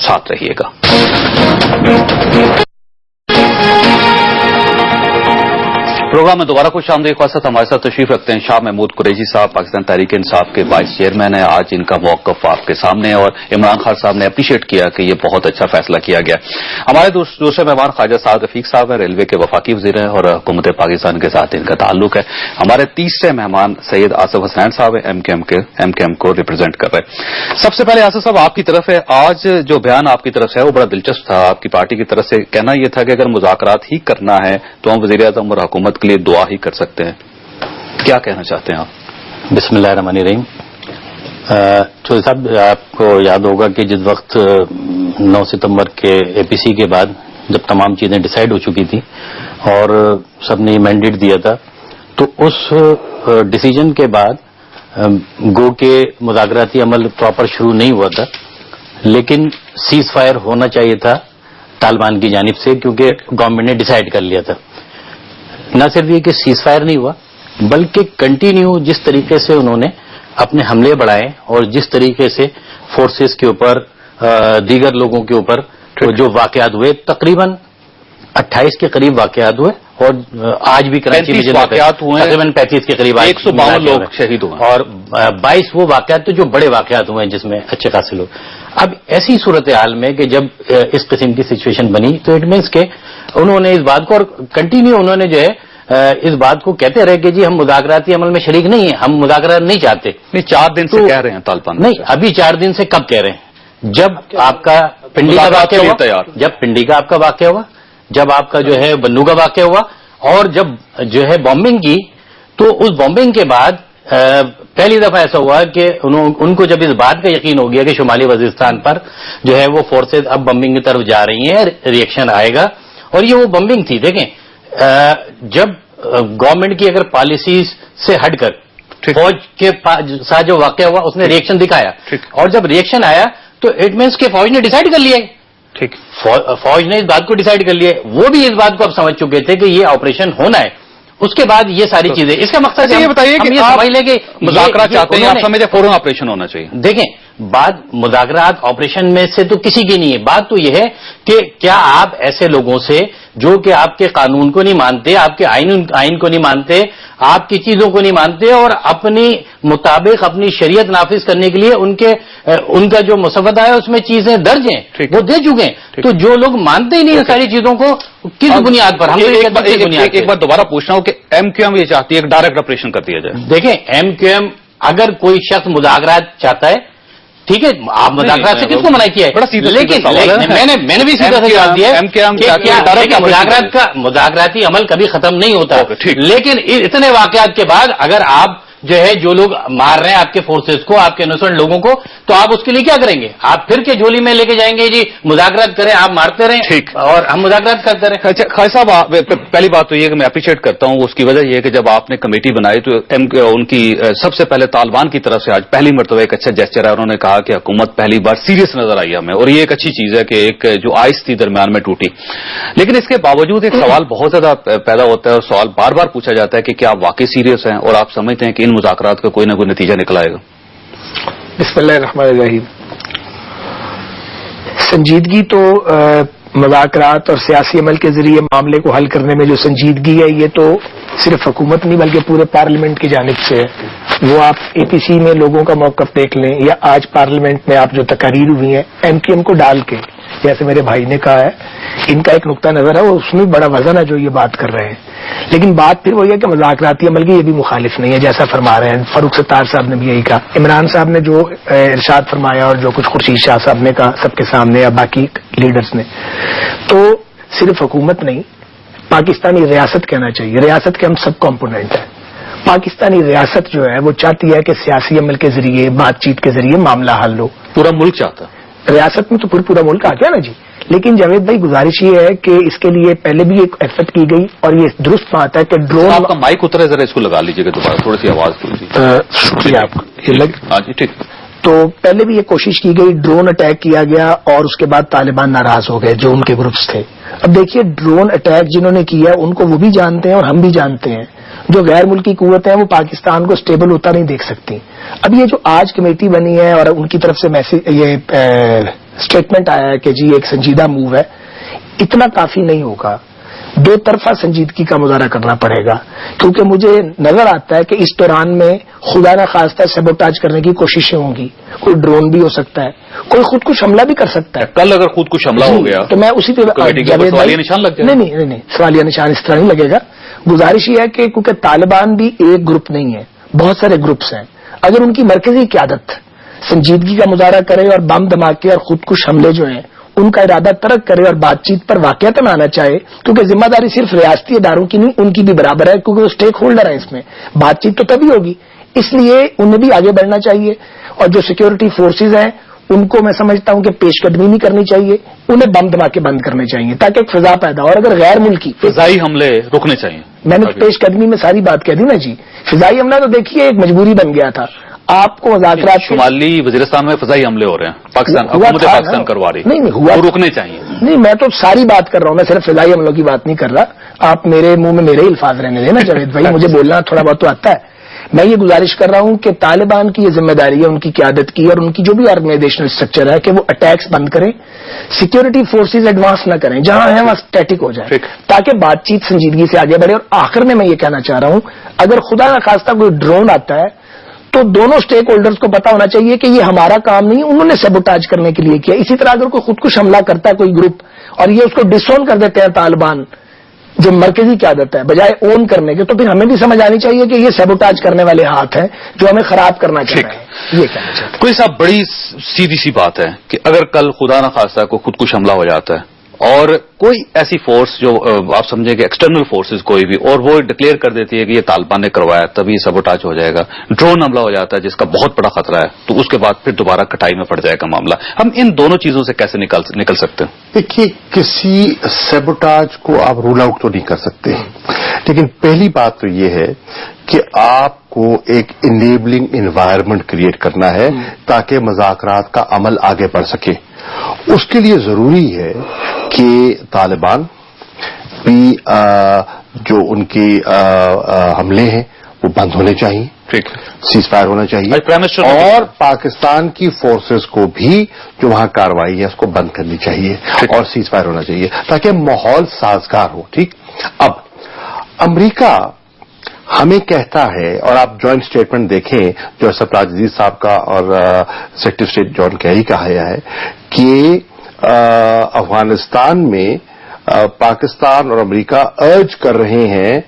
ساتھ رہیے گا. پروگرام میں دوبارہ خوش آمدید. خاصت ہمارے ساتھ تشریف رکھتے ہیں شاہ محمود قریشی صاحب, پاکستان تحریک انصاف کے وائس چیئرمین ہیں. آج ان کا موقف آپ کے سامنے ہے اور عمران خان صاحب نے اپریشیٹ کیا کہ یہ بہت اچھا فیصلہ کیا گیا. ہمارے دوسرے مہمان خواجہ سعد رفیق صاحب ہیں, ریلوے کے وفاقی وزیر ہیں اور حکومت پاکستان کے ساتھ ان کا تعلق ہے. ہمارے تیسرے مہمان سید آصف حسین صاحب ہیں, ایم کے ایم کو ریپرزینٹ کر رہے ہیں. سب سے پہلے آصف صاحب آپ کی طرف ہے, آج جو بیان آپ کی طرف سے ہے وہ بڑا دلچسپ تھا. آپ کی پارٹی کی طرف سے کہنا یہ تھا کہ اگر مذاکرات ہی کرنا ہے تو ہم وزیر اعظم اور حکومت کے لیے دعا ہی کر سکتے ہیں. کیا کہنا چاہتے ہیں آپ؟ بسم اللہ الرحمن الرحیم. چودھری صاحب, آپ کو یاد ہوگا کہ جس وقت 9 ستمبر کے اے پی سی کے بعد جب تمام چیزیں ڈیسائیڈ ہو چکی تھی اور سب نے مینڈیٹ دیا تھا, تو اس ڈیسیجن کے بعد گو کے مذاکراتی عمل پراپر شروع نہیں ہوا تھا, لیکن سیز فائر ہونا چاہیے تھا طالبان کی جانب سے, کیونکہ گورنمنٹ نے ڈیسائیڈ کر لیا تھا. نہ صرف یہ کہ سیز فائر نہیں ہوا, بلکہ کنٹینیو جس طریقے سے انہوں نے اپنے حملے بڑھائے اور جس طریقے سے فورسز کے اوپر دیگر لوگوں کے اوپر جو واقعات ہوئے, تقریباً 28 کے قریب واقعات ہوئے اور آج بھی کراچی میں واقعات ہوئے تقریباً 35 کے قریب 152 لوگ شہید ہوئے اور 22 وہ واقعات تو جو بڑے واقعات ہوئے ہیں جس میں اچھے خاصے لوگ. اب ایسی صورتحال میں کہ جب اس قسم کی سچویشن بنی تو اٹ مینس کہ انہوں نے اس بات کو, اور کنٹینیو انہوں نے جو ہے اس بات کو کہتے رہے کہ جی ہم مذاکراتی عمل میں شریک نہیں ہیں, ہم مذاکرات نہیں چاہتے. نہیں, 4 دن سے کہہ رہے ہیں طالبان. نہیں, ابھی 4 دن سے کب کہہ رہے ہیں؟ جب آپ کا پنڈی کا واقعہ ہوا, جب پنڈی کا آپ کا واقعہ ہوا, جب آپ کا جو ہے بنو کا واقعہ ہوا, اور جب جو ہے بامبنگ کی, تو اس بامبنگ کے بعد پہلی دفعہ ایسا ہوا کہ ان کو جب اس بات کا یقین ہو گیا کہ شمالی وزیرستان پر جو ہے وہ فورسز اب بمبنگ کی طرف جا رہی ہیں, ریئیکشن آئے گا. اور یہ وہ بمبنگ تھی, دیکھیں جب گورنمنٹ کی اگر پالیسیز سے ہٹ کر فوج کے ساتھ جو واقعہ ہوا اس نے ریئیکشن دکھایا, اور جب ریئیکشن آیا تو اٹ مینس کہ فوج نے ڈیسائیڈ کر لیا. ٹھیک, فوج نے اس بات کو ڈیسائیڈ کر لیا, وہ بھی اس بات کو اب سمجھ چکے تھے کہ یہ آپریشن ہونا ہے. اس کے بعد یہ ساری چیزیں, اس کا مقصد یہ بتائیے کہ آپ سمجھ لیں کہ مذاکرات چاہتے ہیں, آپ سمجھے فوراً آپریشن ہونا چاہیے. دیکھیں, بات مذاکرات آپریشن میں سے تو کسی کی نہیں ہے, بات تو یہ ہے کہ کیا آپ ایسے لوگوں سے جو کہ آپ کے قانون کو نہیں مانتے, آپ کے آئین کو نہیں مانتے, آپ کی چیزوں کو نہیں مانتے, اور اپنی مطابق اپنی شریعت نافذ کرنے کے لیے ان کا جو مسودہ ہے اس میں چیزیں درج ہیں, وہ دے چکے ہیں, تو جو لوگ مانتے ہی نہیں ان ساری چیزوں کو, کس بنیاد پر؟ ہم ایک بار دوبارہ پوچھ رہا ہوں کہ ایم کیو ایم یہ چاہتی ہے کہ ڈائریکٹ آپریشن کر دیا جائے. دیکھیں, ایم کیو ایم اگر کوئی شخص مذاکرات چاہتا ہے, ٹھیک ہے, آپ مذاکرات سے کس کو منع کیا ہے, لیکن میں نے بھی سیدھا سے جواب دیا ہے کہ مذاکراتی عمل کبھی ختم نہیں ہوتا, لیکن اتنے واقعات کے بعد اگر آپ جو ہے جو لوگ مار رہے ہیں آپ کے فورسز کو, آپ کے انوسنٹ لوگوں کو, تو آپ اس کے لیے کیا کریں گے؟ آپ پھر کے جھولی میں لے کے جائیں گے جی مذاکرات کریں, آپ مارتے رہیں ٹھیک اور ہم مذاکرات کرتے رہیں. اچھا خالد صاحب, پہلی بات تو یہ کہ میں اپریشیٹ کرتا ہوں, اس کی وجہ یہ ہے کہ جب آپ نے کمیٹی بنائی تو ان کی سب سے پہلے طالبان کی طرف سے آج پہلی مرتبہ ایک اچھا جیسچر ہے, انہوں نے کہا کہ حکومت پہلی بار سیریس نظر آئی ہمیں, اور یہ ایک اچھی چیز ہے کہ ایک جو آئس تھی درمیان میں ٹوٹی. لیکن اس کے باوجود ایک سوال بہت زیادہ پیدا ہوتا ہے, اور سوال بار بار پوچھا جاتا ہے کہ کیا آپ واقعی سیریس ہیں اور آپ سمجھتے ہیں کہ ان مذاکرات کا کوئی نہ کوئی نتیجہ نکل آئے گا؟ بسم اللہ الرحمن الرحیم. سنجیدگی تو مذاکرات اور سیاسی عمل کے ذریعے معاملے کو حل کرنے میں جو سنجیدگی ہے, یہ تو صرف حکومت نہیں بلکہ پورے پارلیمنٹ کی جانب سے ہے. وہ آپ اے پی سی میں لوگوں کا موقف دیکھ لیں, یا آج پارلیمنٹ میں آپ جو تقاریر ہوئی ہیں ایم کیو ایم کو ڈال کے, جیسے میرے بھائی نے کہا ہے, ان کا ایک نقطہ نظر ہے, اس میں بڑا وزن ہے جو یہ بات کر رہے ہیں. لیکن بات پھر وہی ہے کہ مذاکراتی عمل کی یہ بھی مخالف نہیں ہے, جیسا فرما رہے ہیں فاروق ستار صاحب نے بھی یہی کہا, عمران صاحب نے جو ارشاد فرمایا, اور جو کچھ خورشید شاہ صاحب نے کہا سب کے سامنے, یا باقی لیڈرز نے, تو صرف حکومت نہیں, پاکستانی ریاست کہنا چاہیے. ریاست کے ہم سب کمپوننٹ ہیں. پاکستانی ریاست جو ہے وہ چاہتی ہے کہ سیاسی عمل کے ذریعے, بات چیت کے ذریعے معاملہ حل ہو. پورا ملک چاہتا ہے. ریاست میں تو پورا ملک آ گیا نا جی. لیکن جاوید بھائی گزارش یہ ہے کہ اس کے لیے پہلے بھی ایک ایفرٹ کی گئی, اور یہ درست بات ہے کہ ڈرون, آپ کا مائک اترے ذرا, اس کو لگا لیجیے گا دوبارہ, تھوڑی سی آواز دیجیے. شکریہ آپ کا. جی ٹھیک. تو پہلے بھی یہ کوشش کی گئی, ڈرون اٹیک کیا گیا, اور اس کے بعد طالبان ناراض ہو گئے جو ان کے گروپس تھے. اب دیکھیے ڈرون اٹیک جنہوں نے کیا ان کو وہ بھی جانتے ہیں اور ہم بھی جانتے ہیں, جو غیر ملکی قوتیں ہیں وہ پاکستان کو سٹیبل ہوتا نہیں دیکھ سکتی. اب یہ جو آج کمیٹی بنی ہے اور ان کی طرف سے میسج, یہ اسٹیٹمنٹ آیا ہے کہ جی ایک سنجیدہ موو ہے، اتنا کافی نہیں ہوگا، دو طرفہ سنجیدگی کا مظاہرہ کرنا پڑے گا، کیونکہ مجھے نظر آتا ہے کہ اس دوران میں خدا نہ خواستہ سیبوٹاج کرنے کی کوششیں ہوں گی، کوئی ڈرون بھی ہو سکتا ہے، کوئی خود کچھ حملہ بھی کر سکتا ہے. کل اگر خود کچھ حملہ ہو گیا تو میں اسی پہ سوالیہ نشان لگ جائے. نہیں سوالیہ نشان اس طرح نہیں لگے گا. گزارش یہ ہے کہ کیونکہ طالبان بھی ایک گروپ نہیں ہے، بہت سارے گروپس ہیں، اگر ان کی مرکزی قیادت سنجیدگی کا مظاہرہ کرے اور بم دھماکے اور خودکش حملے جو ہیں ان کا ارادہ ترک کرے اور بات چیت پر واقعتاً آنا چاہے، کیونکہ ذمہ داری صرف ریاستی اداروں کی نہیں، ان کی بھی برابر ہے، کیونکہ وہ اسٹیک ہولڈر ہیں اس میں، بات چیت تو تبھی ہوگی. اس لیے انہیں بھی آگے بڑھنا چاہیے، اور جو سیکیورٹی فورسز ہیں ان کو میں سمجھتا ہوں کہ پیش قدمی نہیں کرنی چاہیے، انہیں بم دھماکے بند کرنے چاہیے تاکہ ایک فضا پیدا ہو. اور اگر غیر ملکی فضائی حملے رکنے چاہیے، میں نے پیش قدمی میں ساری بات کہہ دی نا جی. فضائی حملہ تو دیکھیے ایک مجبوری بن گیا تھا. آپ کو مذاکرات شمالی وزیرستان میں فضائی حملے ہو رہے ہیں، حکومت پاکستان کروا رہی، نہیں ہوا، رکنے چاہیے. نہیں میں تو ساری بات کر رہا ہوں، میں صرف فضائی حملوں کی بات نہیں کر رہا. آپ میرے منہ میں میرے الفاظ رہنے دینا جاوید بھائی، مجھے بولنا تھوڑا بہت تو آتا ہے. میں یہ گزارش کر رہا ہوں کہ طالبان کی یہ ذمہ داری ہے ان کی قیادت کی اور ان کی جو بھی آرگنائزیشنل اسٹرکچر ہے کہ وہ اٹیکس بند کریں، سیکیورٹی فورسز ایڈوانس نہ کریں، جہاں ہیں وہاں اسٹیٹک ہو جائے تاکہ بات چیت سنجیدگی سے آگے بڑھے. اور آخر میں یہ کہنا چاہ رہا ہوں، اگر خدا نہ خواستہ کوئی ڈرون آتا ہے تو دونوں اسٹیک ہولڈرز کو پتا ہونا چاہیے کہ یہ ہمارا کام نہیں، انہوں نے سیبوٹاج کرنے کے لیے کیا. اسی طرح اگر کوئی خودکش حملہ کرتا ہے کوئی گروپ اور یہ اس کو ڈسون کر دیتے ہیں طالبان جو مرکزی قیادت ہے بجائے اون کرنے کے، تو پھر ہمیں بھی سمجھ آنی چاہیے کہ یہ سیبوٹاج کرنے والے ہاتھ ہیں جو ہمیں خراب کرنا چاہ رہے ہیں. یہ کہنا چاہتے ہیں. کوئی صاحب بڑی سیدھی سی بات ہے کہ اگر کل خدا نہ خواستہ کو خودکش حملہ ہو جاتا ہے اور کوئی ایسی فورس جو آپ سمجھیں کہ ایکسٹرنل فورسز کوئی بھی، اور وہ ڈکلیئر کر دیتی ہے کہ یہ طالبان نے کروایا تبھی سیبوٹاج ہو جائے گا، ڈرون حملہ ہو جاتا ہے جس کا بہت بڑا خطرہ ہے، تو اس کے بعد پھر دوبارہ کٹائی میں پڑ جائے گا معاملہ. ہم ان دونوں چیزوں سے کیسے نکل سکتے ہیں؟ دیکھیے، کسی سیبوٹاج کو آپ رول آؤٹ تو نہیں کر سکتے، لیکن پہلی بات تو یہ ہے کہ آپ کو ایک انیبلنگ انوائرمنٹ کریٹ کرنا ہے تاکہ مذاکرات کا عمل آگے بڑھ سکے. اس کے لیے ضروری ہے کہ طالبان بھی جو ان کے حملے ہیں وہ بند ہونے چاہیے، سیز فائر ہونا چاہیے، اور پاکستان کی فورسز کو بھی جو وہاں کارروائی ہے اس کو بند کرنی چاہیے اور سیز فائر ہونا چاہیے تاکہ ماحول سازگار ہو. ٹھیک. اب امریکہ ہمیں کہتا ہے، اور آپ جوائنٹ اسٹیٹمنٹ دیکھیں جو سرفراز عزیز صاحب کا اور سیکرٹری اسٹیٹ جان کیری کا ہے کہ افغانستان میں پاکستان اور امریکہ ارج کر رہے ہیں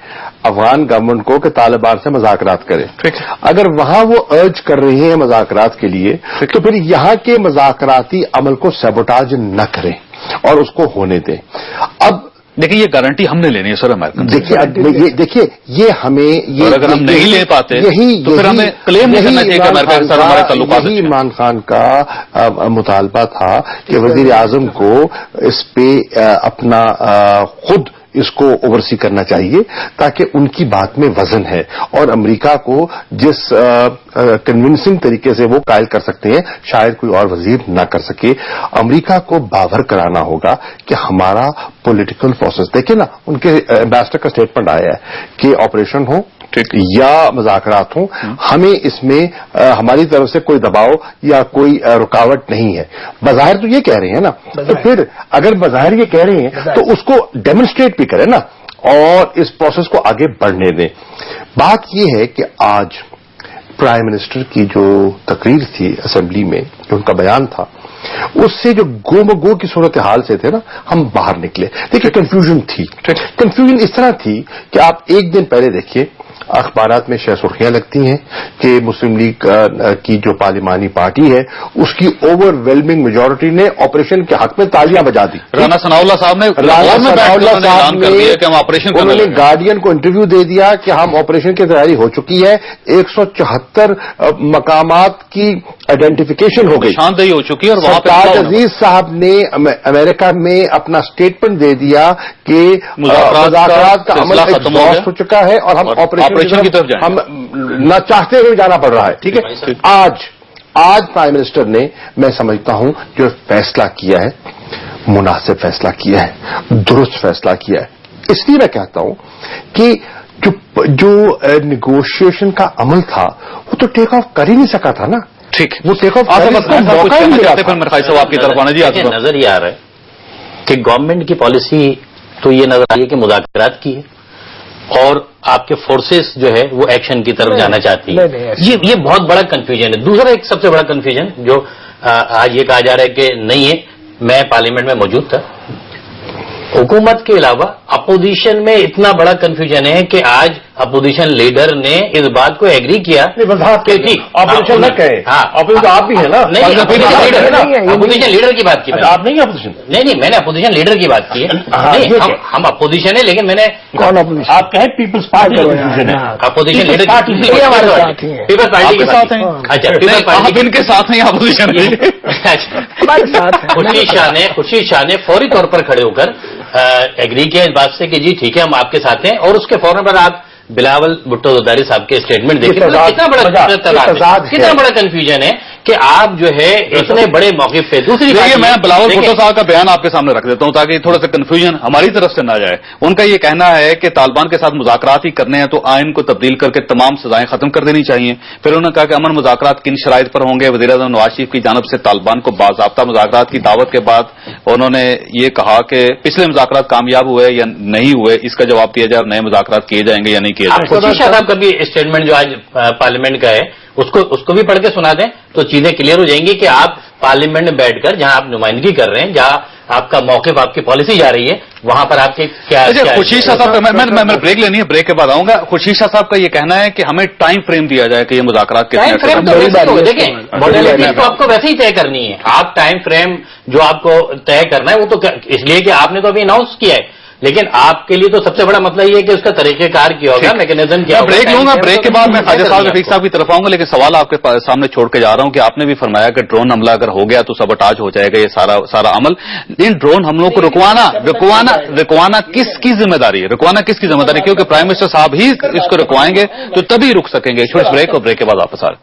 افغان گورنمنٹ کو کہ طالبان سے مذاکرات کرے. اگر وہاں وہ ارج کر رہے ہیں مذاکرات کے لیے تو پھر یہاں کے مذاکراتی عمل کو سیبوٹاج نہ کریں اور اس کو ہونے دیں. اب لیکن یہ گارنٹی ہم نے لینی ہے سر امریکن. دیکھیے یہ ہمیں اگر ہم نہیں لے پاتے تو پھر ہمیں کلیم نہیں کرنا چاہیے کہ امریکہ کے ساتھ ہمارے تعلقات. یہی عمران خان کا مطالبہ تھا کہ وزیر اعظم کو اس پہ اپنا خود اس کو اوورسی کرنا چاہیے تاکہ ان کی بات میں وزن ہے، اور امریکہ کو جس کنونسنگ طریقے سے وہ قائل کر سکتے ہیں شاید کوئی اور وزیر نہ کر سکے. امریکہ کو باور کرانا ہوگا کہ ہمارا پولیٹیکل فورسز، دیکھیں نا ان کے ایمبیسڈر کا اسٹیٹمنٹ آیا ہے کہ آپریشن ہو یا مذاکرات ہوں، ہمیں اس میں ہماری طرف سے کوئی دباؤ یا کوئی رکاوٹ نہیں ہے. بظاہر تو یہ کہہ رہے ہیں نا، تو پھر اگر بظاہر یہ کہہ رہے ہیں تو اس کو ڈیمونسٹریٹ بھی کریں نا اور اس پروسیس کو آگے بڑھنے دیں. بات یہ ہے کہ آج پرائم منسٹر کی جو تقریر تھی اسمبلی میں، جو ان کا بیان تھا، اس سے جو گو کی صورتحال سے تھے نا ہم باہر نکلے. دیکھیے کنفیوژن تھی، کنفیوژن اس طرح تھی کہ آپ ایک دن پہلے دیکھیے اخبارات میں شہ سرخیاں لگتی ہیں کہ مسلم لیگ کی جو پارلیمانی پارٹی ہے اس کی اوور ویلمنگ میجورٹی نے آپریشن کے حق میں تالیاں بجا دی. رانا ثناء اللہ صاحب نے انہوں نے گارڈین کو انٹرویو دے دیا کہ ہم آپریشن کی تیاری ہو چکی ہے، 174 مقامات کی آئیڈینٹیفیکیشن ہو گئی، نشاندہی ہو چکی ہے. اور سرفراز عزیز صاحب نے امریکہ میں اپنا اسٹیٹمنٹ دے دیا کہ مذاکرات کا عمل ایگزاسٹ ہو چکا ہے اور ہم آپریشن کی طرف جائیں، ہم نہ چاہتے ہوئے جانا پڑ رہا ہے. ٹھیک ہے. آج پرائم منسٹر نے میں سمجھتا ہوں جو فیصلہ کیا ہے مناسب فیصلہ کیا ہے، درست فیصلہ کیا ہے. اس لیے میں کہتا ہوں کہ جو نیگوشیشن کا عمل تھا وہ تو ٹیک آف کر ہی نہیں سکا تھا نا. ٹھیک وہ ٹیک آف پھر مرخائی صاحب آپ کی طرف آنا جی. نظر یہ آ رہا ہے کہ گورنمنٹ کی پالیسی تو یہ نظر آئی ہے کہ مذاکرات کی ہے اور آپ کے فورسز جو ہے وہ ایکشن کی طرف جانا چاہتی ہے. یہ بہت بڑا کنفیوژن ہے. دوسرا ایک سب سے بڑا کنفیوژن جو آج یہ کہا جا رہا ہے کہ نہیں ہے. میں پارلیمنٹ میں موجود تھا. حکومت کے علاوہ اپوزیشن میں اتنا بڑا کنفیوژن ہے کہ آج اپوزیشن لیڈر نے اس بات کو ایگری کیا کہ ٹھیک اپوزیشن نہ کہے. اپوزیشن آپ بھی ہیں نا. اپوزیشن لیڈر کی بات کی. آپ نہیں اپوزیشن. نہیں میں نے اپوزیشن لیڈر کی بات کی ہے. ہم اپوزیشن ہے لیکن میں نے کون اپوزیشن؟ آپ کہیں پیپلز پارٹی اپوزیشن لیڈر پیپلز پارٹی کے ساتھ ہیں. اچھا پیپلز پارٹی ان کے ساتھ ہیں اپوزیشن. خورشید شاہ نے فوری طور پر کھڑے ہو کر ایگری کیا اس بات سے کہ جی ٹھیک ہے ہم آپ کے ساتھ ہیں. اور اس کے فوراً پر آپ بلاول بھٹو زرداری صاحب کے اسٹیٹمنٹ دیکھیں. کتنا بڑا کنفیوژن ہے کہ آپ جو ہے اتنے بڑے موقف پہ. دوسری بات میں بلاول بھٹو صاحب کا بیان آپ کے سامنے رکھ دیتا ہوں تاکہ تھوڑا سا کنفیوژن ہماری طرف سے نہ جائے. ان کا یہ کہنا ہے کہ طالبان کے ساتھ مذاکرات ہی کرنے ہیں تو آئین کو تبدیل کر کے تمام سزائیں ختم کر دینی چاہیے. پھر انہوں نے کہا کہ امن مذاکرات کن شرائط پر ہوں گے. وزیر اعظم نواز شریف کی جانب سے طالبان کو باضابطہ مذاکرات کی دعوت کے بعد انہوں نے یہ کہا کہ پچھلے مذاکرات کامیاب ہوئے یا نہیں ہوئے اس کا جواب دیا جائے اور نئے مذاکرات کیے جائیں گے یا نہیں کیے جائیں گے. خورشید شاہ صاحب کا بھی اسٹیٹمنٹ جو آج پارلیمنٹ کا ہے اس کو بھی پڑھ کے سنا دیں تو چیزیں کلیئر ہو جائیں گی کہ آپ پارلیمنٹ میں بیٹھ کر جہاں آپ نمائندگی کر رہے ہیں, جہاں آپ کا موقف آپ کی پالیسی جا رہی ہے, وہاں پر آپ کے کیا. خورشید شاہ صاحب میں بریک لینی ہے, بریک کے بعد آؤں گا. خورشید شاہ صاحب کا یہ کہنا ہے کہ ہمیں ٹائم فریم دیا جائے کہ یہ مذاکرات کے ٹائم فریم تو دیکھیں ماڈلٹی تو آپ کو ویسے ہی طے کرنی ہے. آپ ٹائم فریم جو آپ کو طے کرنا ہے وہ تو اس لیے کہ آپ نے تو ابھی اناؤنس کیا ہے, لیکن آپ کے لیے تو سب سے بڑا مسئلہ یہ ہے کہ اس کا طریقہ کار کیا ہوگا, میکینزم کیا ہوگا. بریک لوں گا, بریک کے بعد میں خواجہ صاحب رفیق صاحب کی طرف آؤں گا, لیکن سوال آپ کے سامنے چھوڑ کے جا رہا ہوں کہ آپ نے بھی فرمایا کہ ڈرون حملہ اگر ہو گیا تو سبوٹاج ہو جائے گا یہ سارا عمل. ان ڈرون حملوں کو رکوانا کس کی ذمہ داری ہے؟ رکوانا کس کی ذمہ داری ہے؟ کیونکہ پرائم منسٹر صاحب ہی اس کو رکوائیں گے تو تبھی رک سکیں گے. چھوٹی بریک, اور بریک کے بعد واپس آ رہے.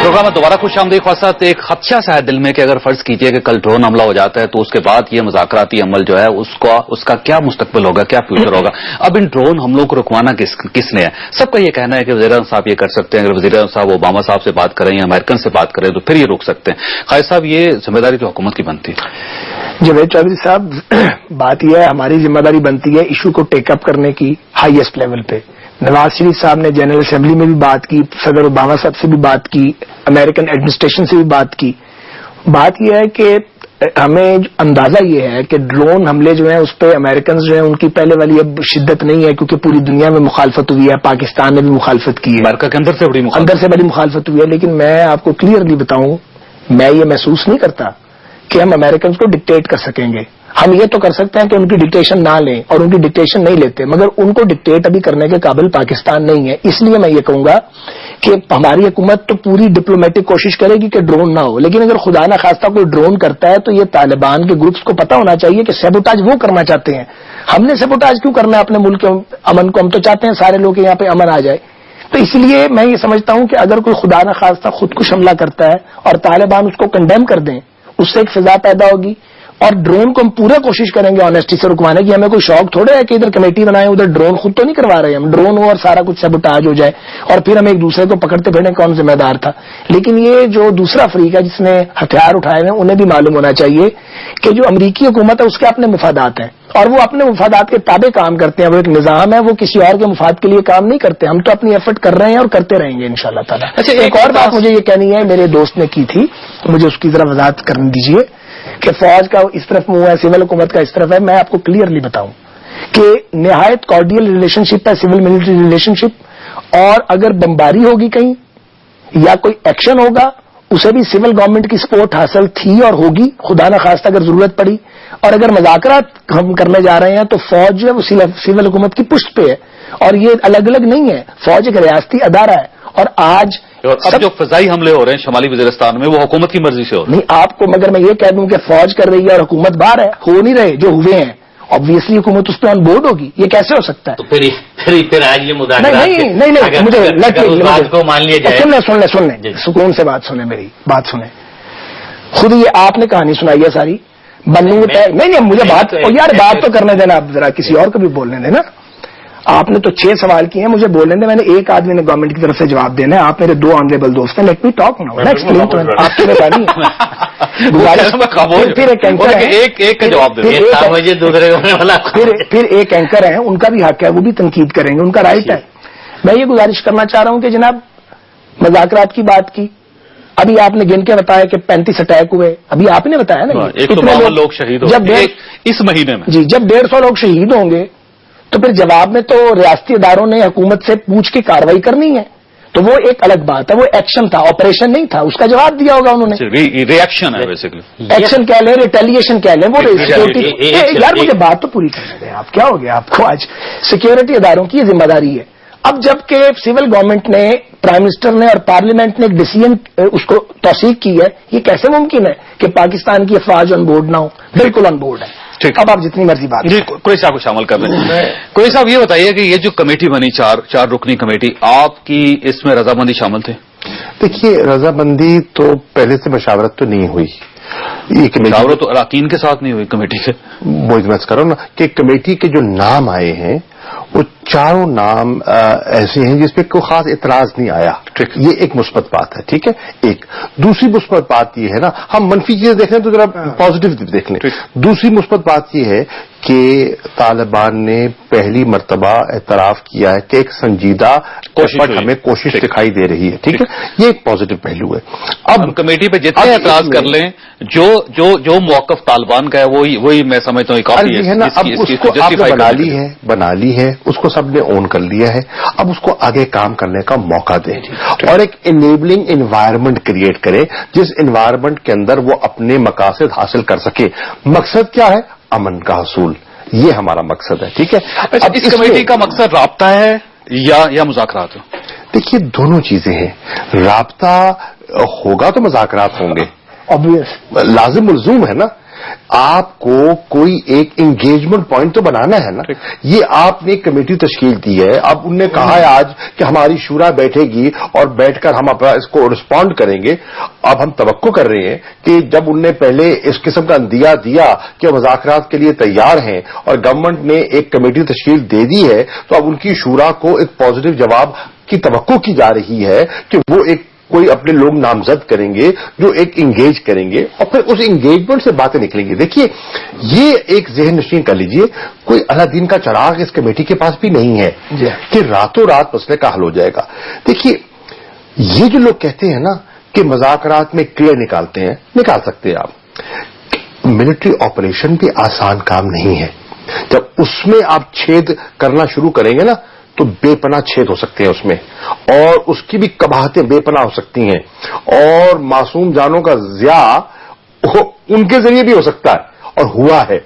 پروگرام میں دوبارہ خوش آمدید. خاصا ایک خدشہ سا ہے دل میں کہ اگر فرض کیجئے کہ کل ڈرون حملہ ہو جاتا ہے تو اس کے بعد یہ مذاکراتی عمل جو ہے اس کا کیا مستقبل ہوگا, کیا فیوچر ہوگا. اب ان ڈرون حملوں کو رکوانا کس نے ہے؟ سب کا یہ کہنا ہے کہ وزیر اعظم صاحب یہ کر سکتے ہیں. اگر وزیر اعظم صاحب اوباما صاحب سے بات کریں یا امریکن سے بات کریں تو پھر یہ روک سکتے ہیں. خالد صاحب یہ ذمہ داری تو حکومت کی بنتی ہے. جاوید چودھری صاحب, بات یہ ہے ہماری ذمہ داری بنتی ہے ایشو کو ٹیک اپ کرنے کی ہائیسٹ لیول پہ. نواز شریف صاحب نے جنرل اسمبلی میں بھی بات کی, صدر اوباما صاحب سے بھی بات کی, امریکن ایڈمنسٹریشن سے بھی بات کی. بات یہ ہے کہ ہمیں اندازہ یہ ہے کہ ڈرون حملے جو ہیں اس پہ امریکنز جو ہیں ان کی پہلے والی اب شدت نہیں ہے, کیونکہ پوری دنیا میں مخالفت ہوئی ہے, پاکستان نے بھی مخالفت کی ہے, امریکہ کے اندر سے بڑی مخالفت ہوئی ہے. لیکن میں آپ کو کلیئرلی بتاؤں, میں یہ محسوس نہیں کرتا کہ ہم امریکنز کو ڈکٹیٹ کر سکیں گے. ہم یہ تو کر سکتے ہیں کہ ان کی ڈکٹیشن نہ لیں, اور ان کی ڈکٹیشن نہیں لیتے, مگر ان کو ڈکٹیٹ ابھی کرنے کے قابل پاکستان نہیں ہے. اس لیے میں یہ کہوں گا کہ ہماری حکومت تو پوری ڈپلومیٹک کوشش کرے گی کہ ڈرون نہ ہو, لیکن اگر خدا نہ خواستہ کوئی ڈرون کرتا ہے تو یہ طالبان کے گروپس کو پتا ہونا چاہیے کہ سیبوٹاج وہ کرنا چاہتے ہیں. ہم نے سیبوٹاج کیوں کرنا ہے اپنے ملک کے امن کو؟ ہم تو چاہتے ہیں سارے لوگ یہاں پہ امن آ جائے. تو اس لیے میں یہ سمجھتا ہوں کہ اگر کوئی خدا نہ خواستہ خودکش حملہ کرتا ہے اور طالبان اس کو کنڈیم کر دیں, اس سے ایک فضا پیدا ہوگی. اور ڈرون کو ہم پورا کوشش کریں گے آنےسٹی سے رکوانے کی. ہمیں کوئی شوق تھوڑے ہے کہ ادھر کمیٹی بنائیں ادھر ڈرون خود تو نہیں کروا رہے ہم. ڈرون ہو اور سارا کچھ سیبوٹاج ہو جائے اور پھر ہم ایک دوسرے کو پکڑتے پھرنے کون ذمہ دار تھا. لیکن یہ جو دوسرا فریق ہے جس نے ہتھیار اٹھائے ہیں انہیں بھی معلوم ہونا چاہیے کہ جو امریکی حکومت ہے اس کے اپنے مفادات ہیں, اور وہ اپنے مفادات کے تابع کام کرتے ہیں. وہ ایک نظام ہے, وہ کسی اور کے مفاد کے لیے کام نہیں کرتے. ہم تو اپنی ایفرٹ کر رہے ہیں اور کرتے رہیں گے انشاءاللہ تعالیٰ. اچھا, ایک اور بات مجھے یہ کہنی ہے, میرے دوست نے کی تھی, مجھے اس کی ذرا وضاحت کرنے دیجیے کہ فوج کا اس طرف منہ ہے, سول حکومت کا اس طرف ہے. میں آپ کو کلیئرلی بتاؤں کہ نہایت کارڈیل ریلیشن شپ ہے, سول ملٹری ریلیشن شپ, اور اگر بمباری ہوگی کہیں یا کوئی ایکشن ہوگا اسے بھی سول گورنمنٹ کی سپورٹ حاصل تھی اور ہوگی خدا نہ خواستہ اگر ضرورت پڑی. اور اگر مذاکرات ہم کرنے جا رہے ہیں تو فوج جو ہے وہ سول حکومت کی پشت پہ ہے, اور یہ الگ الگ نہیں ہے. فوج ایک ریاستی ادارہ ہے, اور آج جو فضائی حملے ہو رہے ہیں شمالی وزیرستان میں وہ حکومت کی مرضی سے ہو رہے ہیں. نہیں, آپ کو مگر میں یہ کہہ دوں کہ فوج کر رہی ہے اور حکومت باہر ہے, ہو نہیں رہے جو ہوئے ہیں. obviously حکومت اس پہ آن بورڈ ہوگی. یہ کیسے ہو سکتا ہے؟ تو پھر آج یہ مذاکرات نہیں مجھے کو مان لیا جائے. سن لیں سکون سے بات سنیں, میری بات سنیں. خود یہ آپ نے کہانی سنائی ہے ساری نہیں, مجھے بات یار بات تو کرنے دینا, آپ ذرا کسی اور کو بھی بولنے دینا. آپ نے تو 6 سوال کیے ہیں, مجھے بولنے دیں, میں نے ایک آدمی نے گورنمنٹ کی طرف سے جواب دینا ہے. آپ میرے 2 آنریبل دوست ہیں, let me talk now, explain تو آپ کے بتا نہیں پھر ایک اینکر ہیں, ان کا بھی حق ہے, وہ بھی تنقید کریں گے, ان کا رائٹ ہے. میں یہ گزارش کرنا چاہ رہا ہوں کہ جناب مذاکرات کی بات کی, ابھی آپ نے گن کے بتایا کہ 35 اٹیک ہوئے, ابھی آپ نے بتایا نا 152 لوگ شہید ہوئے اس مہینے میں. جی, جب 150 لوگ شہید ہوں گے تو پھر جواب میں تو ریاستی اداروں نے حکومت سے پوچھ کے کاروائی کرنی ہے, تو وہ ایک الگ بات ہے, وہ ایکشن تھا, آپریشن نہیں تھا, اس کا جواب دیا ہوگا انہوں نے. ریئیکشن ہے بیسیکلی, ایکشن کہہ لیں, ریٹیلیشن کہہ لیں, وہ یار مجھے بات تو پوری کرنے دیں آپ, کیا ہو گیا آپ کو آج. سیکیورٹی اداروں کی یہ ذمہ داری ہے. اب جبکہ سول گورنمنٹ نے, پرائم منسٹر نے اور پارلیمنٹ نے ایک ڈیسیژن اس کو توثیق کی ہے, یہ کیسے ممکن ہے کہ پاکستان کی افواج آن بورڈ نہ ہو؟ بالکل آن بورڈ ہے. اب آپ جتنی مرضی بات. جی, کوئی صاحب کو شامل کر لیں. کوئی صاحب یہ بتائیے کہ یہ جو کمیٹی بنی 4 رکنی کمیٹی, آپ کی اس میں رضامندی شامل تھے؟ دیکھیے, رضامندی تو پہلے سے مشاورت تو نہیں ہوئی, مشاورت تو اراکین کے ساتھ نہیں ہوئی کمیٹی کے. وہ میں کر رہا ہوں نا کہ کمیٹی کے جو نام آئے ہیں وہ چاروں نام ایسے ہیں جس پہ کوئی خاص اعتراض نہیں آیا. یہ ایک مثبت بات ہے, ٹھیک ہے. ایک دوسری مثبت بات یہ ہے نا, ہم منفی چیزیں دیکھ لیں تو ذرا پازیٹو دیکھ لیں. دوسری مثبت بات یہ ہے کہ طالبان نے پہلی مرتبہ اعتراف کیا ہے کہ ایک سنجیدہ ہمیں کوشش دکھائی دے رہی ہے, ٹھیک ہے. یہ ایک پازیٹو پہلو ہے. اب کمیٹی پہ جتنے اعتراض کر لیں, جو موقف طالبان کا ہے وہی میں سمجھتا ہوں کافی ہے نا. اب اس کو آپ نے بنا لی ہے, اس کو سب نے اون کر لیا ہے. اب اس کو آگے کام کرنے کا موقع دیں اور ایک انیبلنگ انوائرمنٹ کریٹ کریں, جس انوائرمنٹ کے اندر وہ اپنے مقاصد حاصل کر سکے. مقصد کیا ہے؟ امن کا حصول, یہ ہمارا مقصد ہے, ٹھیک ہے. اس کمیٹی کا مقصد رابطہ ہے یا مذاکرات؟ دیکھیے, دونوں چیزیں ہیں. رابطہ ہوگا تو مذاکرات ہوں گے, لازم ملزوم ہے نا. آپ کو کوئی ایک انگیجمنٹ پوائنٹ تو بنانا ہے نا. یہ آپ نے ایک کمیٹی تشکیل دی ہے, اب انہوں نے کہا ہے آج کہ ہماری شورا بیٹھے گی اور بیٹھ کر ہم اپنا اس کو رسپونڈ کریں گے. اب ہم توقع کر رہے ہیں کہ جب انہوں نے پہلے اس قسم کا اندیا دیا کہ مذاکرات کے لیے تیار ہیں اور گورنمنٹ نے ایک کمیٹی تشکیل دے دی ہے, تو اب ان کی شورا کو ایک پازیٹو جواب کی توقع کی جا رہی ہے کہ وہ ایک کوئی اپنے لوگ نامزد کریں گے جو ایک انگیج کریں گے اور پھر اس انگیجمنٹ سے باتیں نکلیں گی. دیکھیے, یہ ایک ذہن نشین کر لیجئے, کوئی اللہ دین کا چراغ اس کمیٹی کے پاس بھی نہیں ہے کہ راتوں رات مسئلے کا حل ہو جائے گا. دیکھیے, یہ جو لوگ کہتے ہیں نا کہ مذاکرات میں کلیئر نکالتے ہیں, نکال سکتے ہیں آپ. ملٹری آپریشن بھی آسان کام نہیں ہے. جب اس میں آپ چھید کرنا شروع کریں گے نا تو بے پناہ چھید ہو سکتے ہیں اس میں, اور اس کی بھی قباحتیں بے پناہ ہو سکتی ہیں, اور معصوم جانوں کا ضیاع ان کے ذریعے بھی ہو سکتا ہے اور ہوا ہے.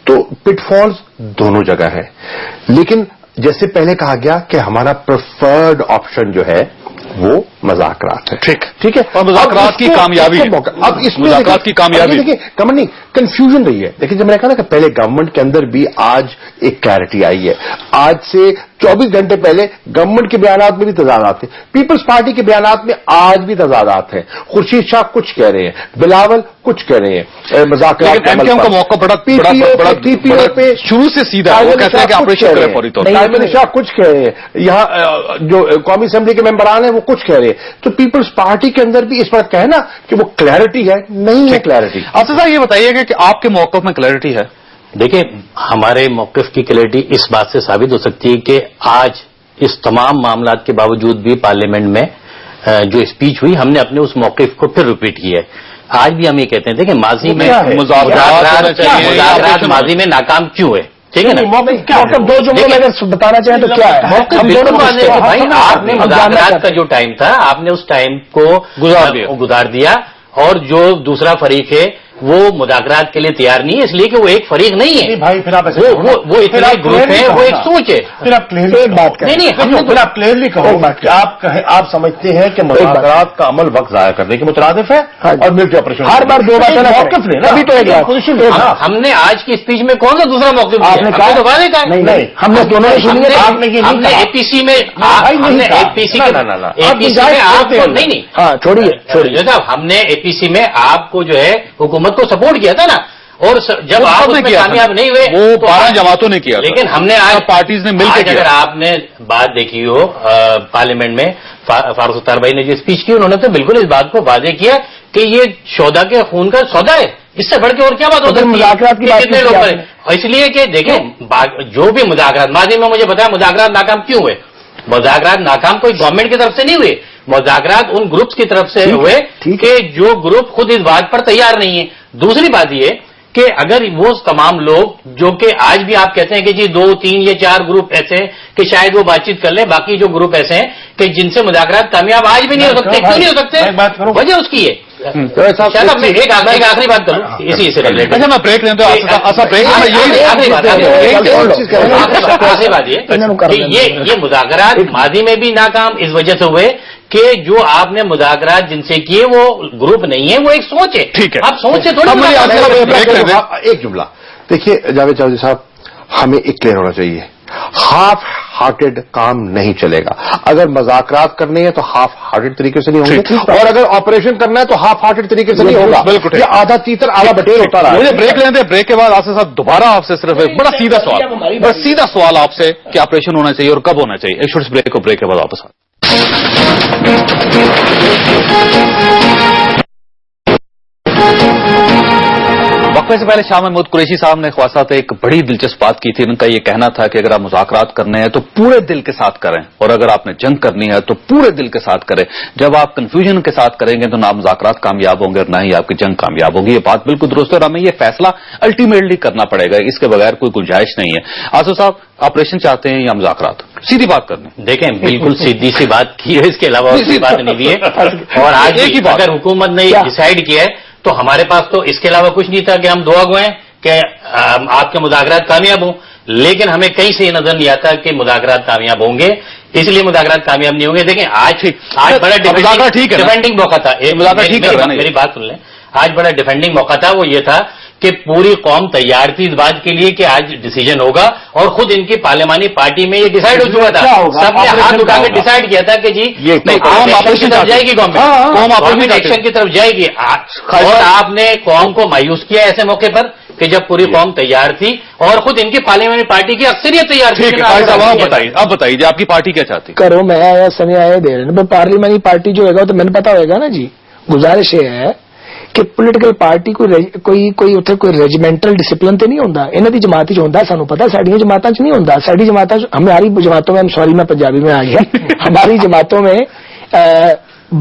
تو پٹ فالز دونوں جگہ ہیں, لیکن جیسے پہلے کہا گیا کہ ہمارا پریفرڈ آپشن جو ہے وہ مذاکرات ہے. ٹھیک ہے, اور مذاکرات کی کامیابی, اب اس میں مذاکرات کی کامیابی دیکھیے کمن نہیں کنفیوژن رہی ہے. دیکھیں, جب میں نے کہا نا کہ پہلے گورنمنٹ کے اندر بھی آج ایک کلیئرٹی آئی ہے. آج سے 24 گھنٹے پہلے گورنمنٹ کے بیانات میں بھی تضادات تھے, پیپلز پارٹی کے بیانات میں آج بھی تضادات ہیں. خورشید شاہ کچھ کہہ رہے ہیں, بلاول کچھ کہہ رہے ہیں مذاکرات کا موقع بڑا پہ شروع سے سیدھا وہ کہتے ہیں کہ آپریشن کریں فوری طور پر. شاہ کچھ کہہ رہے ہیں, یہاں جو قومی اسمبلی کے ممبران ہیں وہ کچھ کہہ رہے ہیں. تو پیپلز پارٹی کے اندر بھی اس پر کہنا کہ وہ کلیئرٹی ہے, نہیں ہے کلیئرٹی. آصف صاحب, یہ بتائیے گا کہ آپ کے موقف میں کلیئرٹی ہے؟ دیکھیں, ہمارے موقف کی کلیئرٹی اس بات سے ثابت ہو سکتی ہے کہ آج اس تمام معاملات کے باوجود بھی پارلیمنٹ میں جو اسپیچ ہوئی, ہم نے اپنے اس موقف کو پھر ریپیٹ کیا ہے. آج بھی ہم یہ کہتے ہیں کہ ماضی میں مذاکرات ماضی میں ناکام کیوں ہے, ٹھیک ہے نا. دو جملوں میں اگر بتانا چاہیں تو کیا ہے؟ آپ نے مذاکرات کا جو ٹائم تھا آپ نے اس ٹائم کو گزار دیا, اور جو دوسرا فریق ہے وہ مذاکرات کے لیے تیار نہیں ہے, اس لیے کہ وہ ایک فریق نہیں ہے بھائی. پھر آپ وہ اتنا گروپ ہے, وہ ایک سوچ ہے. پھر آپ کلیئرلی کہو کہ آپ سمجھتے ہیں کہ مذاکرات کا عمل وقت ضائع کرنے کے مترادف ہے اور ملٹری آپریشن ہر بار دو باتیں موقف لیں. ہم نے آج کی اسپیچ میں کون سا دوسرا موقف آپ نے کہا نہیں, ہم نے دونوں ہم نے اے پی سی میں ہم نے اے پی سی میں آپ کو جو ہے حکومت کو سپورٹ کیا تھا نا, اور جب آپ اس میں کامیاب نہیں ہوئے وہ 12 جماعتوں نے کیا، لیکن ہم نے آج پارٹیز نے مل کے کیا. اگر آپ نے بات دیکھی ہو پارلیمنٹ میں فاروق ستار بھائی نے جو اسپیچ کی، انہوں نے تو بالکل اس بات کو واضح کیا کہ یہ سودا کے خون کا سودا ہے، اس سے بڑھ کے اور کیا بات ہوتی ہے. مذاکرات کی کتنے لوگ اس لیے کہ دیکھیں جو بھی مذاکرات ماضی میں مجھے بتایا مذاکرات ناکام کیوں ہوئے. مذاکرات ناکام کوئی گورنمنٹ کی طرف سے نہیں ہوئے، مذاکرات ان گروپس کی طرف سے ہوئے کہ جو گروپ خود اس بات پر تیار نہیں ہے. دوسری بات یہ کہ اگر وہ تمام لوگ جو کہ آج بھی آپ کہتے ہیں کہ جی 2 3 یا 4 گروپ ایسے ہیں کہ شاید وہ بات چیت کر لیں، باقی جو گروپ ایسے ہیں کہ جن سے مذاکرات کامیاب آج بھی نہیں ہو سکتے. کیوں نہیں ہو سکتے؟ وجہ اس کی ہے. شاید اب میں ایک آخری بات کروں اسی سے ریلیٹڈ. اچھا میں بریک لیتا ہوں. آخری بات یہ کہ یہ مذاکرات ماضی میں بھی ناکام اس وجہ سے ہوئے کہ جو آپ نے مذاکرات جن سے کیے وہ گروپ نہیں ہے، وہ ایک سوچ ہے. ٹھیک ہے، آپ سوچ سے تھوڑا. ایک جملہ دیکھیے جاوید چودھری صاحب، ہمیں ایک کلیئر ہونا چاہیے، ہاف ہارٹیڈ کام نہیں چلے گا. اگر مذاکرات کرنے ہیں تو ہاف ہارٹیڈ طریقے سے نہیں ہوں گے، اور اگر آپریشن کرنا ہے تو ہاف ہارٹیڈ طریقے سے نہیں ہوگا. یہ آدھا تیتر آدھا بٹیر ہوتا رہا. مجھے بریک لیتے ہیں، بریک کے بعد آصف صاحب دوبارہ آپ سے صرف ایک بڑا سیدھا سوال، بس سیدھا سوال آپ سے کہ آپریشن ہونا چاہیے اور کب ہونا چاہیے. ایک چھوٹے بریک کو، بریک کے بعد واپس آتے. وقفے سے پہلے شاہ محمود قریشی صاحب نے خواصہ سے ایک بڑی دلچسپ بات کی تھی. ان کا یہ کہنا تھا کہ اگر آپ مذاکرات کرنے ہیں تو پورے دل کے ساتھ کریں، اور اگر آپ نے جنگ کرنی ہے تو پورے دل کے ساتھ کریں. جب آپ کنفیوژن کے ساتھ کریں گے تو نہ مذاکرات کامیاب ہوں گے اور نہ ہی آپ کی جنگ کامیاب ہوگی. یہ بات بالکل درست ہے اور ہمیں یہ فیصلہ الٹیمیٹلی کرنا پڑے گا، اس کے بغیر کوئی گنجائش نہیں ہے. آصف صاحب آپریشن چاہتے ہیں یا مذاکرات؟ سیدھی بات کرنے. دیکھیں بالکل سیدھی سی بات کی ہے، اس کے علاوہ کوئی بات نہیں دی ہے. اور آج اگر حکومت نے یہ ڈیسائیڈ کیا ہے تو ہمارے پاس تو اس کے علاوہ کچھ نہیں تھا کہ ہم دعا گوئیں کہ آپ کے مذاکرات کامیاب ہوں. لیکن ہمیں کہیں سے یہ نظر نہیں آتا کہ مذاکرات کامیاب ہوں گے، اس لیے مذاکرات کامیاب نہیں ہوں گے. دیکھیں آج بڑا ڈیفینڈنگ موقع تھا. میری بات سن لیں. آج بڑا ڈیفینڈنگ موقع تھا، وہ یہ تھا کہ پوری قوم تیار تھی اس بات کے لیے کہ آج ڈیسیجن ہوگا، اور خود ان کی پارلیمانی پارٹی میں یہ ڈیسائیڈ ہو چکا تھا. سب نے ہاتھ اٹھا کے ڈیسائیڈ کیا تھا کہ جی قوم آپریشن کی طرف جائے گی، گورنمنٹ ایکشن کی طرف جائے گی. اور آپ نے قوم کو مایوس کیا ایسے موقع پر کہ جب پوری قوم تیار تھی اور خود ان کی پارلیمانی پارٹی کی اکثریت تیار تھی. اب بتائیے آپ کی پارٹی کیا چاہتی؟ کرو میں آیا سمے آیا دے رہے ہیں پارلیمانی پارٹی جو ہوگا تو میں نے پتا ہوئے گا نا جی. گزارش یہ ہے کہ پولیٹیکل پارٹی کوئی ریجیمنٹل ڈسپلن تو نہیں ہوتا. انہوں کی جماعت ہوتا، سانو پتا ساڈیاں جماعتوں نہیں ہوتا. ساری جماعتوں ہماری جماعتوں میں سوری میں پنجابی میں آ گیا ہماری جماعتوں میں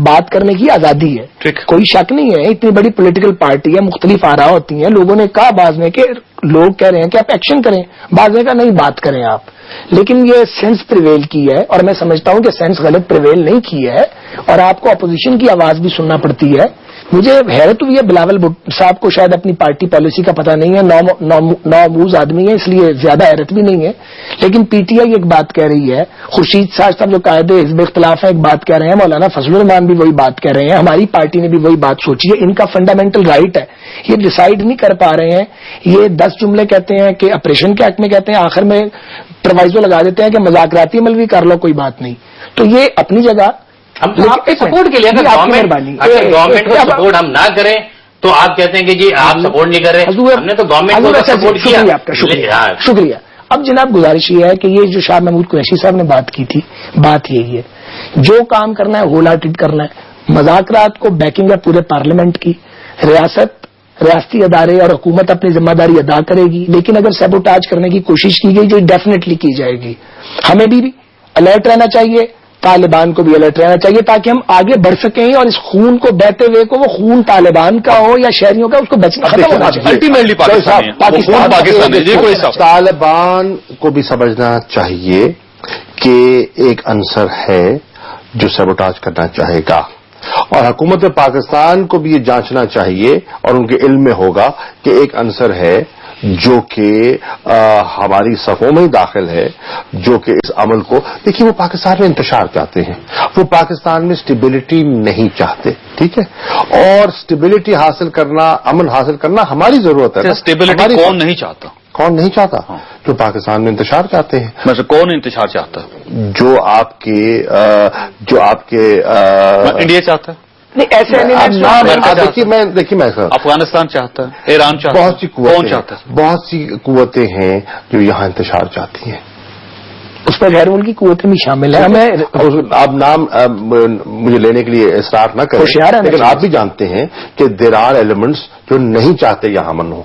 بات کرنے کی آزادی ہے، کوئی شک نہیں ہے. اتنی بڑی پولیٹیکل پارٹی ہے، مختلف آراء ہوتی ہیں. لوگوں نے کہا بعض میں کہ لوگ کہہ رہے ہیں کہ آپ ایکشن کریں، بعض نے کہا نہیں بات کریں آپ. لیکن یہ سینس پریویل کی ہے اور میں سمجھتا ہوں کہ سینس غلط پریویل نہیں کی ہے اور آپ کو اپوزیشن کی آواز بھی سننا پڑتی ہے. مجھے حیرت ہوئی ہے بلاول صاحب کو شاید اپنی پارٹی پالیسی کا پتہ نہیں ہے، نوموز آدمی ہے اس لیے زیادہ حیرت بھی نہیں ہے. لیکن پی ٹی آئی ایک بات کہہ رہی ہے، خورشید صاحب جو قائد حزب اختلاف ہیں ایک بات کہہ رہے ہیں، مولانا فضل الرحمان بھی وہی بات کہہ رہے ہیں، ہماری پارٹی نے بھی وہی بات سوچی ہے. ان کا فنڈامنٹل رائٹ ہے، یہ ڈیسائیڈ نہیں کر پا رہے ہیں. یہ 10 جملے کہتے ہیں کہ آپریشن کے حق میں کہتے ہیں، آخر میں پروائزو لگا دیتے ہیں کہ مذاکراتی عمل بھی کر لو کوئی بات نہیں. تو یہ اپنی جگہ سپورٹ کے لیے اگر گورنمنٹ کو سپورٹ ہم نہ کریں تو آپ کہتے ہیں کہ جی آپ سپورٹ نہیں کر رہے. ہم نے تو گورنمنٹ کو سپورٹ کیا. آپ کا شکریہ. اب جناب گزارش یہ ہے کہ یہ جو شاہ محمود قریشی صاحب نے بات کی تھی، بات یہی ہے جو کام کرنا ہے ہول ہارٹیڈ کرنا ہے. مذاکرات کو بیکنگ ہے پورے پارلیمنٹ کی، ریاستی ادارے اور حکومت اپنی ذمہ داری ادا کرے گی. لیکن اگر سیبوٹاج کرنے کی کوشش کی گئی جو ڈیفینیٹلی کی جائے گی، ہمیں بھی الرٹ رہنا چاہیے، طالبان کو بھی الرٹ رہنا چاہیے تاکہ ہم آگے بڑھ سکیں اور اس خون کو بہتے ہوئے کو وہ خون طالبان کا ہو یا شہریوں کا اس کو بچنا ختم ہونا چاہیے. الٹیمیٹلی طالبان کو بھی سمجھنا چاہیے کہ ایک عنصر ہے جو سیبوٹاج کرنا چاہے گا، اور حکومت پاکستان کو بھی یہ جانچنا چاہیے اور ان کے علم میں ہوگا کہ ایک عنصر ہے جو کہ ہماری صفوں میں ہی داخل ہے، جو کہ اس عمل کو دیکھیے وہ پاکستان میں انتشار چاہتے ہیں، وہ پاکستان میں سٹیبلٹی نہیں چاہتے. ٹھیک ہے، اور سٹیبلٹی حاصل کرنا، امن حاصل کرنا ہماری ضرورت ہے. سٹیبلٹی کون نہیں چاہتا؟ کون نہیں چاہتا؟ جو پاکستان میں انتشار چاہتے ہیں. کون انتشار چاہتا ہے؟ جو آپ کے انڈیا چاہتا ہے. نہیں ایسے دیکھیے میں افغانستان چاہتا ہے، ایران چاہتا ہے، بہت سی قوتیں، کون چاہتا ہے؟ بہت سی قوتیں ہیں جو یہاں انتشار چاہتی ہیں، اس پر غیر ملکی قوتیں بھی شامل ہیں. ہمیں آپ نام مجھے لینے کے لیے اصرار نہ کریں، ہوشیار ہیں، لیکن آپ بھی جانتے ہیں کہ دیر آر ایلیمنٹس جو نہیں چاہتے یہاں امن ہو.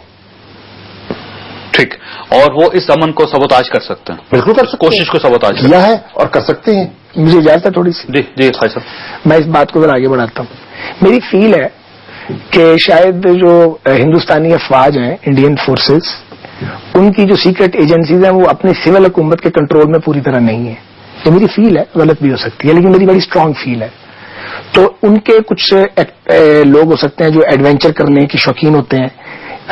ٹھیک، اور وہ اس امن کو سبوتاج کر سکتے ہیں، بالکل کر سکتے ہیں، کوشش کو سبوتاج کیا ہے اور کر سکتے ہیں. مجھے اجازت ہے تھوڑی سی؟ جی خواجہ صاحب. میں اس بات کو ذرا آگے بڑھاتا ہوں. میری فیل ہے کہ شاید جو ہندوستانی افواج ہیں، انڈین فورسز، ان کی جو سیکرٹ ایجنسیز ہیں وہ اپنی سول حکومت کے کنٹرول میں پوری طرح نہیں ہیں. یہ میری فیل ہے، غلط بھی ہو سکتی ہے لیکن میری بڑی اسٹرانگ فیل ہے. تو ان کے کچھ لوگ ہو سکتے ہیں جو ایڈونچر کرنے کے شوقین ہوتے ہیں.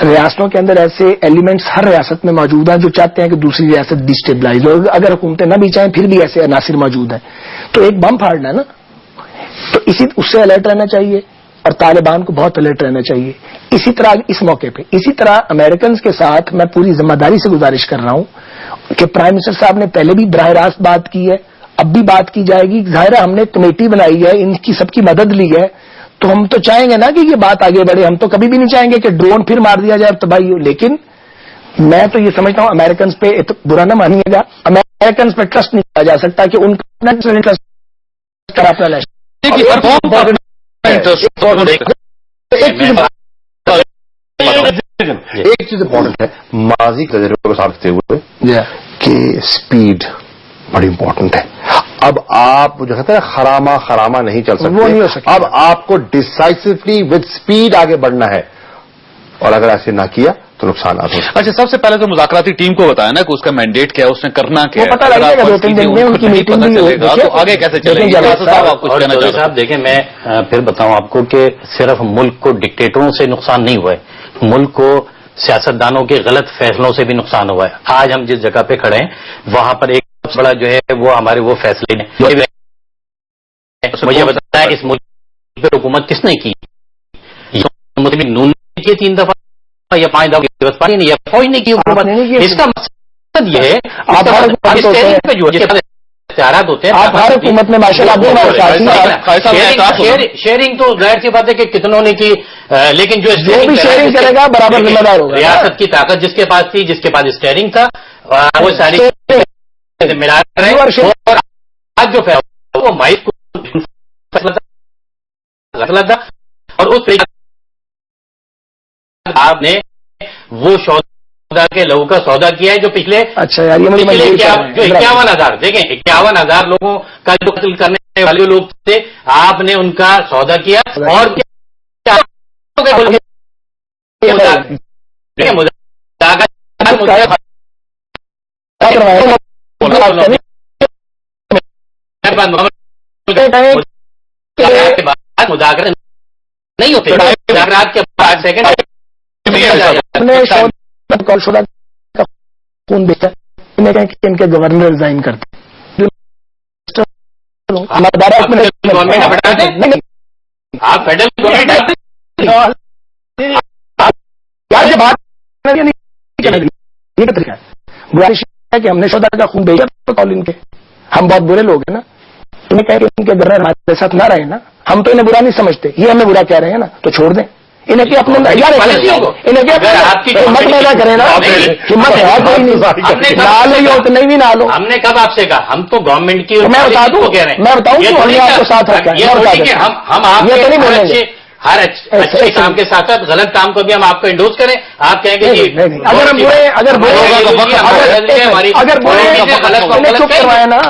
ریاستوں کے اندر ایسے ایلیمنٹس ہر ریاست میں موجود ہیں جو چاہتے ہیں کہ دوسری ریاست ڈیسٹیبلائز ہو. اگر حکومتیں نہ بھی چاہیں پھر بھی ایسے عناصر موجود ہیں. تو ایک بم پھاڑنا ہے نا، تو اس سے الرٹ رہنا چاہیے اور طالبان کو بہت الرٹ رہنا چاہیے. اسی طرح اس موقع پہ اسی طرح امریکنز کے ساتھ میں پوری ذمہ داری سے گزارش کر رہا ہوں کہ پرائم منسٹر صاحب نے پہلے بھی براہ راست بات کی ہے، اب بھی بات کی جائے گی. ظاہر ہے ہم نے کمیٹی بنائی ہے، ان کی سب کی مدد لی ہے، تو ہم تو چاہیں گے نا کہ یہ بات آگے بڑھے. ہم تو کبھی بھی نہیں چاہیں گے کہ ڈرون پھر مار دیا جائے اور تباہی ہو. لیکن میں تو یہ سمجھتا ہوں امریکنز پہ برا نہ مانیے گا، امریکنز پہ ٹرسٹ نہیں کیا جا سکتا کہ ان کا نیشنل انٹرسٹ ایک چیز امپورٹنٹ ہے ماضی کا تجربے کو سامنے ہوئے کہ سپیڈ بڑی امپورٹنٹ ہے. اب آپ جو کہتے ہیں خرامہ نہیں چل سکتے، وہ نہیں ہو سکتا. اب آپ کو ڈسائسولی ود سپیڈ آگے بڑھنا ہے، اور اگر ایسے نہ کیا تو نقصانات ہو. اچھا، سب سے پہلے تو مذاکراتی ٹیم کو بتایا نا کہ اس کا مینڈیٹ کیا ہے، اس نے کرنا کیا ہے. وہ پتہ لگے گا 2-3 دن میں ان کی میٹنگ بھی چلے گا تو آگے کیسے چلے گا؟ آپ کچھ کہنا چاہتے ہیں؟ صاحب دیکھیں، میں پھر بتاؤں آپ کو کہ صرف ملک کو ڈکٹیٹروں سے نقصان نہیں ہوا ہے، ملک کو سیاستدانوں کے غلط فیصلوں سے بھی نقصان ہوا ہے. آج ہم جس جگہ پہ کھڑے ہیں وہاں پر ایک سب سے بڑا جو ہے وہ ہمارے وہ فیصلے ہیں. مجھے بتایا اس ملک پہ حکومت کس نے کی؟ نون نے کی 3 دفعہ یا 5 دفعہ نہیں، یا فوج نے کی حکومت. اس کا مقصد یہ ہے اختیارات ہوتے ہیں. آپ ہر حکومت میں شیئرنگ تو ظاہر سی بات ہے کہ کتنوں نے کی، لیکن جو بھی شیئرنگ کرے گا برابر ذمہ دار ہوگا. ریاست کی طاقت جس کے پاس تھی، جس کے پاس اسٹیئرنگ تھا، وہ ساری ملا رہے. اور آج جو فیصلہ وہ مائز کو غلط تھا، اور اس آپ نے وہ سودا کے لہو کا سودا کیا ہے جو پچھلے 51,000 دیکھیں 51,000 لوگوں کا جو قتل کرنے والے لوگ تھے، آپ نے ان کا سودا کیا. اور مذاکرات نہیں ہوتے، مذاکرات کے بعد سیکنڈ خون بیچا ان کے گورنر ریزائن کرتے. آپ فیڈرل گورنمنٹ گزارش ہے کہ ہم نے سودا کا خون بھیجا کال ان کے. ہم بہت برے لوگ ہیں نا، تمہیں کہیں کہ ان کے گورنر ہمارے ساتھ نہ رہے نا، ہم تو انہیں برا نہیں سمجھتے، یہ ہمیں برا کہہ رہے ہیں نا، تو چھوڑ دیں انہیں. کہ اپنے ہمت پیدا کرے نا، ہمت ہے کوئی نہیں، نہ لو تو نہیں بھی نہ لو. ہم نے کب آپ سے کہا؟ ہم تو گورنمنٹ کی میں بتا دوں، میں بتاؤں کہ ہم نے آپ کو ساتھ رکھا ہے. ہم آپ یہ تو نہیں بولیں گے ہر اچھے کام کے ساتھ ساتھ غلط کام کو بھی ہم آپ کو انڈوز کریں. آپ کہیں گے جی اگر ہم برے اگر چپ کروائے نا،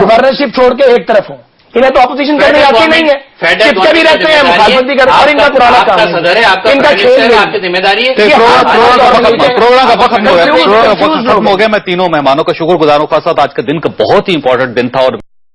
گورنرشپ چھوڑ کے ایک طرف ہوں. انہیں تو اپوزیشن کرنے آتی نہیں ہے، چپکے بھی رہتے ہیں، مخالفت بھی کرتے ہیں، اور ان کا پرانا کام صدر ہے، آپ کا کھیل آپ کی ذمہ داری ہے. پروگرام کا وقت ختم ہو گیا. میں تینوں مہمانوں کا شکر گزار ہوں. خاص آج کا دن کا بہت ہی امپورٹنٹ دن تھا اور